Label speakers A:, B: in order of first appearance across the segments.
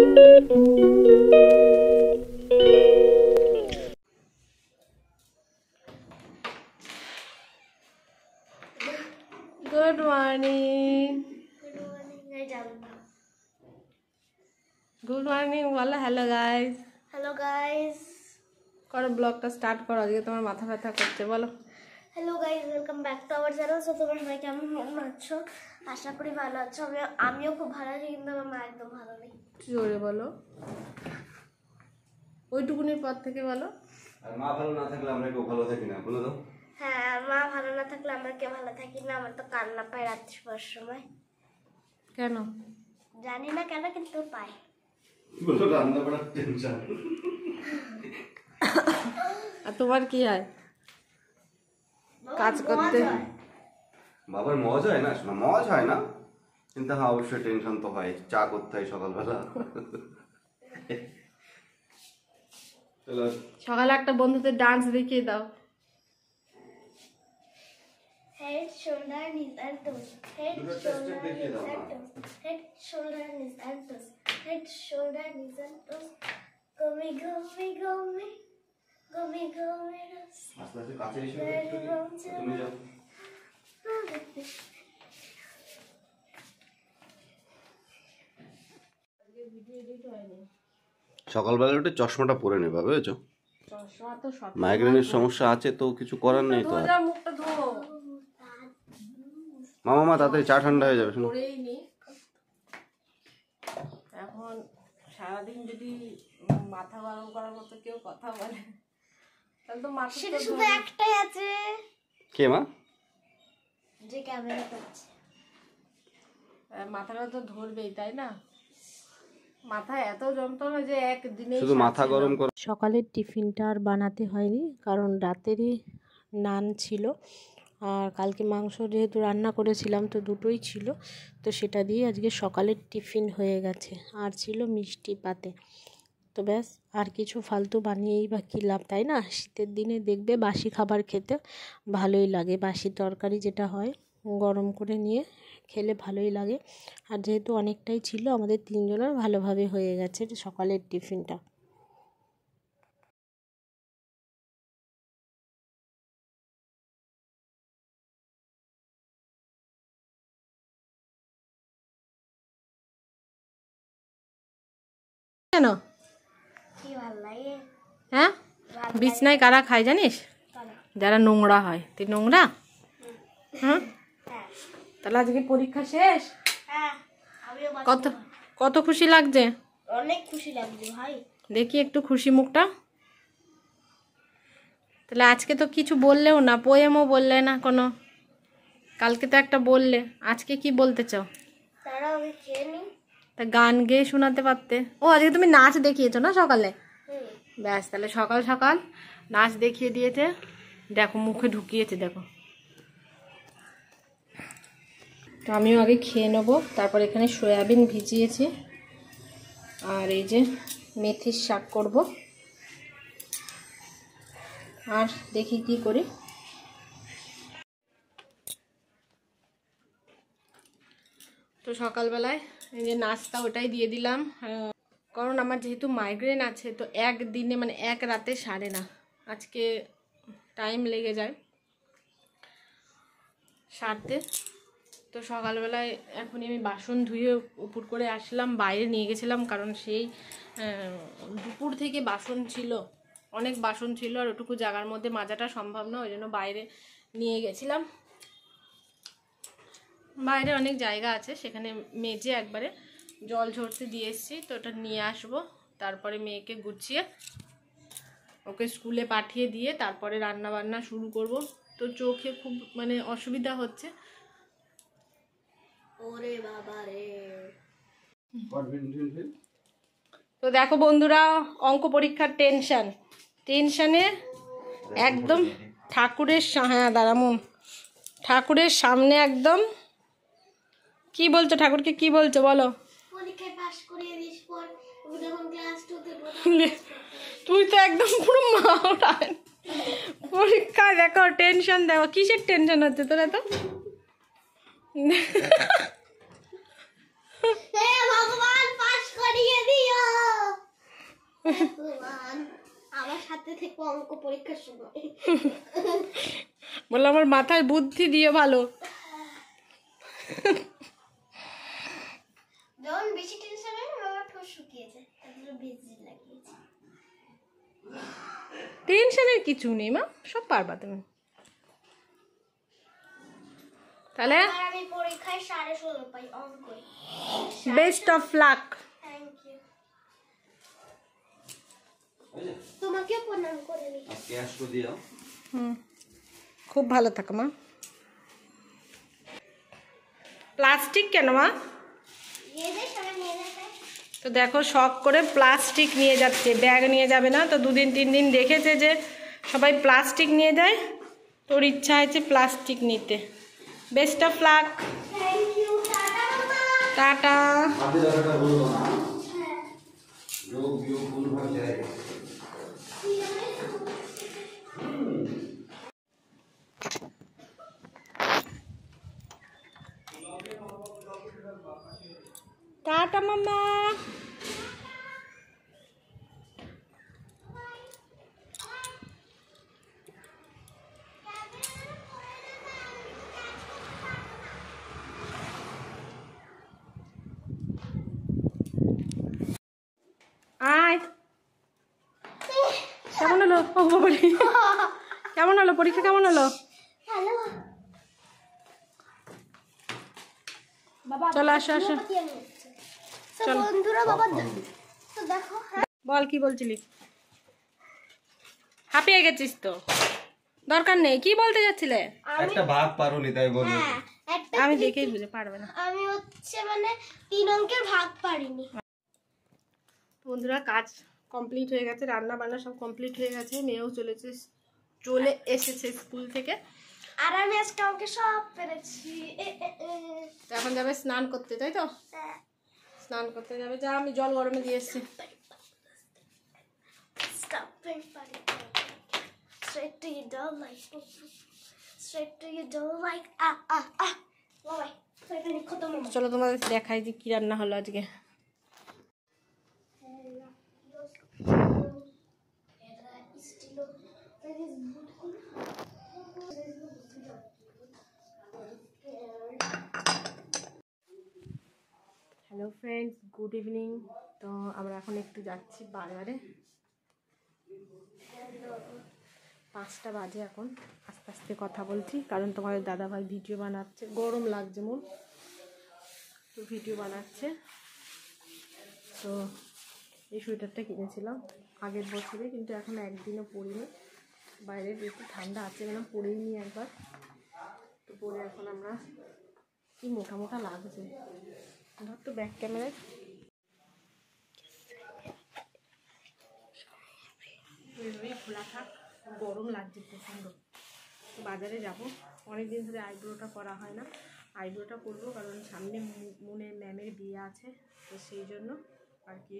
A: Good morning good morning बोलो hello guys करो ब्लॉगটা start করো আজকে তোমার মাথা ব্যথা করছে বলো
B: hello guys welcome back to our channel so তোমরা সবাই কেমন আছো আশা করি ভালো আছো আমিও খুব ভালো আছি কিন্তু আমার মা একদম ভালো নেই
A: জোরে বলো ওইটুকুনির পর থেকে বলো
C: আর মা ভালো না থাকলে আমরা কেউ ভালো থাকি না বলো তো
B: হ্যাঁ মা ভালো না থাকলে আমরা কেউ ভালো থাকি না আমার তো কান্না পায় রাত্রি শোয়ার সময়
A: কেন
B: জানি না কেন কিন্তু পায়
C: বলো রান্না করার টেনশন
A: আর তোমার কি হয় কাজ করতে
C: বাবার মজ হয় না শোনা মজ হয় না কিন্তু হ্যাঁ অবশ্যই টেনশন তো হয় চা করতে হয় সকালবেলা চলো
A: সকালে একটা বন্ধুদের ডান্স দেখিয়ে দাও
B: head shoulder knees and toes head shoulder knees and toes head shoulder knees and toes head shoulder knees and toes go me
C: আস্তে আস্তে কাছে এসে তুমি যাও সকালবেলা উঠে চশমাটা পরে নেবা বুঝেছো মাইগ্রেনের সমস্যা আছে তো কিছু করার নেই তো মামা তাড়াতাড়ি চা ঠান্ডা হয়ে যাবে শোনো
A: এখন সারাদিন যদি মাথা গরম করার মতো কেউ কথা বলে তাহলে তো মাথা
B: সেটা শুধু একটাই আছে
C: কে মা
B: যে ক্যামেরা করছে
A: মাথাটা তো ধরবেই তাই না মাথায় এত যন্ত্রণা যে একদিনে
C: শুধু মাথা গরম করে
D: সকালের টিফিনটা আর বানাতে হয়নি কারণ রাতেরই নান ছিল আর কালকে মাংস যেহেতু রান্না করেছিলাম তো দুটোই ছিল তো সেটা দিয়ে আজকে সকালের টিফিন হয়ে গেছে আর ছিল মিষ্টি পাতে তো ব্যাস আর কিছু ফালতু বানিয়েই বা কী লাভ তাই না শীতের দিনে দেখবে বাসি খাবার খেতে ভালোই লাগে বাসি তরকারি যেটা হয় গরম করে নিয়ে খেলে ভালোই লাগে আর যেহেতু অনেকটাই ছিল আমাদের তিনজনের ভালোভাবে হয়ে গেছে সকালের টিফিনটা
A: কেন
B: কি ভালো লাগে
A: হ্যাঁ বিছনায় কারা খায় জানিস যারা নোংরা হয় তুই নোংরা হ্যাঁ তাহলে আজকে পরীক্ষা শেষ
B: হ্যাঁ আমিও
A: কত কত খুশি লাগছে
B: অনেক খুশি লাগছে ভাই
A: দেখি একটু খুশি মুখটা তাহলে আজকে তো কিছু বললেও না পোয়েমও বললে না কোনো কালকে তো একটা বললে আজকে কি বলতে চাও
B: তারা আমি খেয়ে নিই
A: তা গান গেয়ে শোনাতে পারতে ও আজকে তুমি নাচ দেখিয়েছো না সকালে ব্যাস তাহলে সকাল সকাল নাচ দেখিয়ে দিয়েছে দেখো মুখে ঢুকিয়েছে দেখো তো আমিও আগে খেয়ে নেবো তারপর এখানে সয়াবিন ভিজিয়েছি আর এই যে মেথির শাক করব আর দেখি কি করি তো সকালবেলায় এই যে নাস্তা ওটাই দিয়ে দিলাম কারণ আমার যেহেতু মাইগ্রেন আছে তো একদিনে মানে এক রাতে সারে না আজকে টাইম লেগে যায় সারতে তো সকালবেলায় এখনই আমি বাসন ধুয়ে উপর করে আসলাম বাইরে নিয়ে গেছিলাম কারণ সেই দুপুর থেকে বাসন ছিল অনেক বাসন ছিল আর ওটুকু জায়গার মধ্যে মাজাটা সম্ভব না ওই জন্য বাইরে নিয়ে গেছিলাম বাইরে অনেক জায়গা আছে সেখানে মেজে একবারে জল ঝরতে দিয়ে এসেছি তো ওটা নিয়ে আসবো তারপরে মেয়েকে গুছিয়ে ওকে স্কুলে পাঠিয়ে দিয়ে তারপরে রান্না বান্না শুরু করব তো চোখে খুব মানে অসুবিধা হচ্ছে
B: ওরে বাবা রে
A: তো দেখো বন্ধুরা অঙ্ক পরীক্ষার টেনশনে একদম ঠাকুরের হ্যাঁ দাঁড়ামুন ঠাকুরের সামনে একদম কি বলছো ঠাকুরকে কি বলছো বলো
B: পরীক্ষায় পাস করিয়ে দিস পর যখন ক্লাস 2 তে
A: তুই তো একদম পুরো মাওরা পরীক্ষা দেখো টেনশন দেখো কিসের টেনশন হচ্ছে তোরা তো
B: হে ভগবান পাস করিয়ে দিও সাথে থেকে অঙ্ক পরীক্ষার সময়।
A: বললো আমার মাথায় বুদ্ধি দিয়ে ভালো।
B: যখন বেশি টেনশন হয় না বাবা ঠোঁট শুকিয়ে যায়, তারপরে বেজি লাগিয়েছে।
A: টেনশনের কিছু নেই মা, সব পারবা তুমি। তাহলে
B: আর আমি পরীক্ষায় 16.5 পাই অঙ্ক।
A: Best of luck.
B: Thank you. তোমাকেও প্রণাম করে নি।
C: ক্যাশ তো দিও।
A: খুব ভালো থাকো মা। প্লাস্টিক কেন মা?
B: নিয়ে যাই, সবাই নিয়ে যাবে।
A: তো দেখো শখ করে প্লাস্টিক নিয়ে যাচ্ছে, ব্যাগ নিয়ে যাবে না। তো 2 দিন 3 দিন দেখেছে যে সবাই প্লাস্টিক নিয়ে যায়, তোর ইচ্ছা হয়েছে প্লাস্টিক নিতে। Best of luck.
B: Thank you. Tata মামা।
A: টাটা।
C: আধে জায়গাটা বলবো না। যোগ বিয়োগ কোন ভাগ যায়?
A: টাটা মামা। আয়। কেমন হলো? ও বাবা রে। কেমন হলো পরীক্ষা, কেমন হলো?
B: হ্যালো বাবা।
A: চলো আসো আসো।
B: তো বন্ধুরা বাবা তো দেখো।
A: বল কি বলছিলি? হাঁপিয়ে গেছিস তো, দরকার নেই। কি বলতে যাচ্ছিলে?
C: একটা ভাগ পারোনি তাই বললো।
B: হ্যাঁ, একটা
A: আমি দেখেই বুঝে পারবে না।
B: আমি হচ্ছে মানে 3 অঙ্কের ভাগ পারিনি।
A: বন্ধুরা কাজ কমপ্লিট হয়ে গেছে, রান্না বান্না সব কমপ্লিট হয়ে গেছে। মেয়েও চলে এসেছে স্কুল থেকে।
B: আর আমি আজকে অঙ্কে সব পেরেছি।
A: তো এখন যাবে স্নান করতে, তাই তো? স্নান করতে যাবে। যা, আমি জল গরমে দিয়ে এসছি।
B: Straight to your door like, straight to your door like, বাবা এখানে খতম।
A: চলো তোমাদের দেখাই যে কি রান্না হলো আজকে। Hello friends, good evening. তো আমরা এখন একটু যাচ্ছি বাজারে। 5টা বাজে এখন। আস্তে আস্তে কথা বলছি কারণ তোমাদের দাদাভাই ভিডিও বানাচ্ছে। গরম লাগছে মন, তো ভিডিও বানাচ্ছে। তো এই সোয়েটারটা কিনেছিলাম আগের বছরে, কিন্তু এখন একদিনও পরিনি। বাইরে একটু ঠান্ডা আছে, মানে পরেই নি একবার। তো পরে এখন আমরা কি মোটা মোটা লাগছে। ধর তো ব্যাক ক্যামেরায়। ওইভাবেই খোলা থাক, গরম লাগছে প্রচণ্ড। তো বাজারে যাব। অনেকদিন ধরে আইব্রোটা করা হয় না, আইব্রোটা করবো কারণ সামনে মনের ম্যামের বিয়ে আছে। তো সেই জন্য আর কি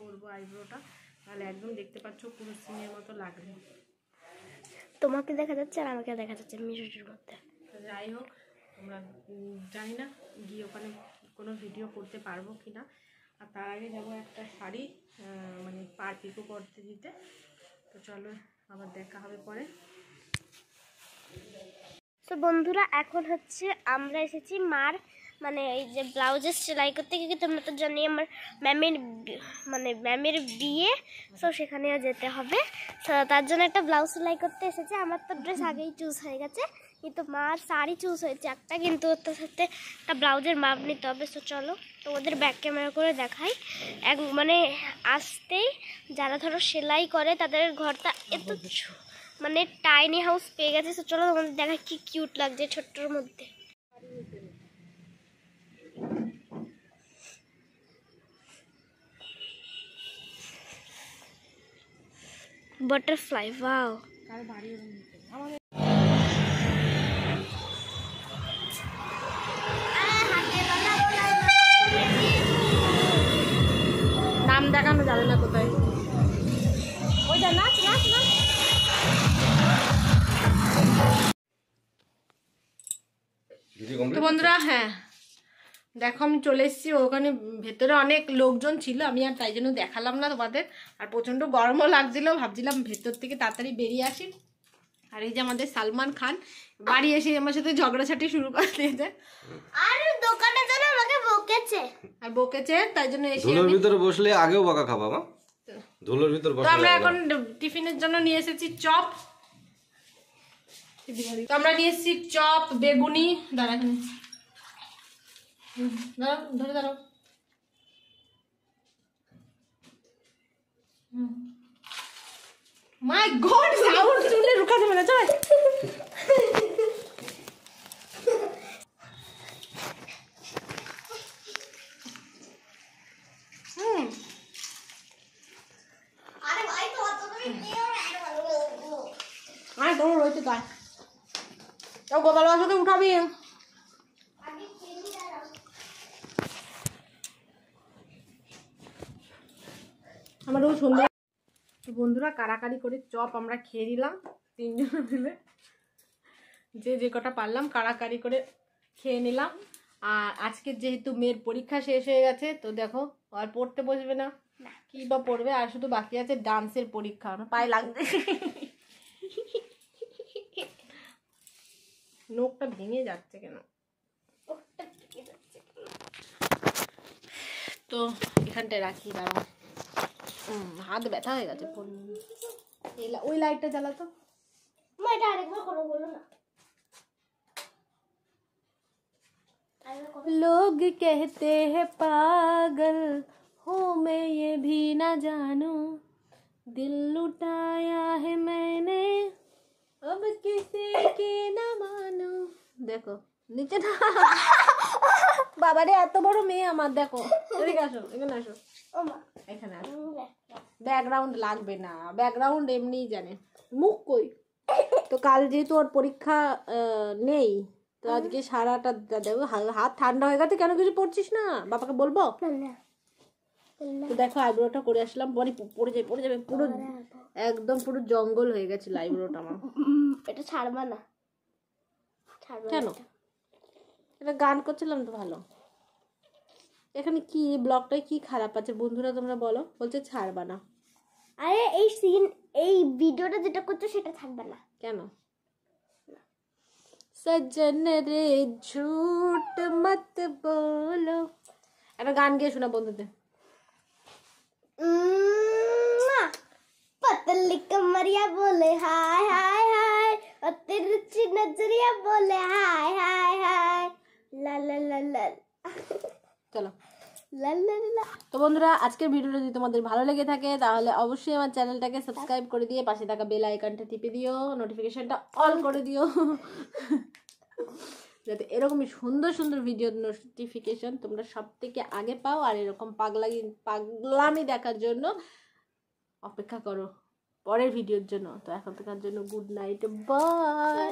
A: করবো আইব্রোটা, তাহলে একদম দেখতে পাচ্ছ পুরো সিনের মতো লাগবে।
B: তোমাকে দেখা যাচ্ছে আর আমাকে দেখা যাচ্ছে মিশুটির মধ্যে।
A: যাই হোক, তোমরা জানি না গিয়ে ওখানে কোনো ভিডিও করতে পারবো কি না। আর তার আগে যাবো একটা শাড়ি মানে পার পিকো করতে দিতে। তো চলো আবার দেখা হবে পরে।
B: তো বন্ধুরা এখন হচ্ছে আমরা এসেছি মার মানে এই যে ব্লাউজের সেলাই করতে, কিন্তু তোমরা তো জানি আমার ম্যামের বিয়ে, তো সেখানেও যেতে হবে। তো তার জন্য একটা ব্লাউজ সেলাই করতে এসেছে। আমার তো ড্রেস আগেই চুজ হয়ে গেছে, কিন্তু মার শাড়ি চুজ হয়েছে একটা, কিন্তু তার সাথে একটা ব্লাউজের মাপ নিতে হবে। তো চলো তোমাদের ব্যাক ক্যামেরা করে দেখাই। মানে আসতেই যারা ধরো সেলাই করে তাদের ঘরটা এত মানে টাইনি হাউস পেয়ে গেছে। তো চলো তোমাদের দেখা কি কিউট লাগছে ছোট্টর মধ্যে। Butterfly, wow.
A: নাম দেখানো যাবে না কোথায়। ওইটা নাচ নাচ নাচ। তো বন্ধুরা, হ্যাঁ দেখো আমি চলে এসেছি, ওখানে ভেতরে অনেক লোকজন ছিল, আমি আর তাই জন্য দেখালাম না তোমাদের। আর প্রচণ্ড গরমও লাগছিল, ভাবছিলাম ভেতর থেকে তাড়াতাড়ি বেরিয়ে আসি। আর এই যে আমাদের সালমান খান বাড়ি এসে আমার সাথে ঝগড়াঝাটি শুরু করে দিয়েছে,
B: আর দোকানে যেন আমাকে বকেছে
A: আর বকেছে, তাই জন্য এসে
C: ধুলোর ভিতরে বসলে আগেও বকা খাবা মা, ধুলোর ভিতর
A: তো
C: বসলে
A: আমরা এখন টিফিনের জন্য নিয়ে এসেছি চপ। তো আমরা নিয়ে এসেছি চপ, বেগুনি, দাঁড়া এখানে, দাঁড়াও ধরে দাঁড়াও। মাই গড, সাউন্ড শুনলে রুকা যাবে না, চল।
B: আরে ভাই তো তুমি নিও না
A: আরে তোমার রয়েছে গায়ে, তাও গোপাল বাসাতে উঠাবি।
B: আগে চিনি দাও
A: আমারও সুন্দর। তো বন্ধুরা কারাকারি করে চপ আমরা খেয়ে দিলাম তিনজন মিলে, যে যে কটা পারলাম কারাকারি করে খেয়ে নিলাম। আর আজকে যেহেতু মেয়ের পরীক্ষা শেষ হয়ে গেছে, তো দেখো আর পড়তে বসবে না, কি বা পড়বে, আর শুধু বাকি আছে ডান্সের পরীক্ষা। আমার পায়ে লাগবে, নোকটা ভেঙে যাচ্ছে কেন। তো এখানটায় রাখি, দাঁড়াও, হাত ব্যথা হয়ে গেছে। ওই লাইটটা জ্বালাতো।
B: মা এটা আরেকবার করো, বলো না।
A: लोग कहते हैं पागल हो मैं ये भी ना जानूं, दिल लुटाया है मैंने अब किसी की ना मानू। देखो নিচে না, বাবারে এত বড় মেয়ে আমার, দেখো এদিকে আসো, এখানে আসো,
B: ও মা
A: এখানে আসো। ব্যাকগ্রাউন্ড লাগবে না, ব্যাকগ্রাউন্ড এমনিই জানে। মুখ কই? তো কাল যেহেতু ওর পরীক্ষা নেই, তো আজকে সারাটা দেখো হাত ঠান্ডা হয়ে গেছে, কেন কিছু পড়ছিস না, বাবাকে বলবো। তো দেখো আইব্রোটা করে আসলাম, পরে যাবে পুরো, একদম পুরো জঙ্গল হয়ে গেছিল আইব্রোটা আমার।
B: এটা ছাড়বা না, ছাড়বা
A: কেন? এটা গান করছিলাম তো ভালো। এখানে কি ব্লগটায় কি খারাপ আছে বন্ধুরা তোমরা বলো? বলছে ছাড়বা না।
B: আরে এই সিন, এই ভিডিওটা যেটা করছো সেটা থাকবে না।
A: কেন? সজ্জন রে ঝুট মত বলো, একটা গান গিয়ে শোনা বন্ধুদের।
B: पतली कमरिया बोले हाय हाय हाय, और तिरछी नजरिया बोले हाय हाय हाय, ला ला ला ला
A: চলো।
B: লা লা লা।
A: তো বন্ধুরা আজকের ভিডিওটা যদি তোমাদের ভালো লেগে থাকে তাহলে অবশ্যই আমার চ্যানেলটাকে সাবস্ক্রাইব করে দিয়ে পাশে থাকা বেল আইকনটা টিপে দিও, নোটিফিকেশনটা অল করে দিও, যাতে এরকমই সুন্দর সুন্দর ভিডিও নোটিফিকেশন তোমরা সব থেকে আগে পাও। আর এরকম পাগলামি দেখার জন্য অপেক্ষা করো পরের ভিডিওর জন্য। তো এখনকার জন্য গুড নাইট, বাই।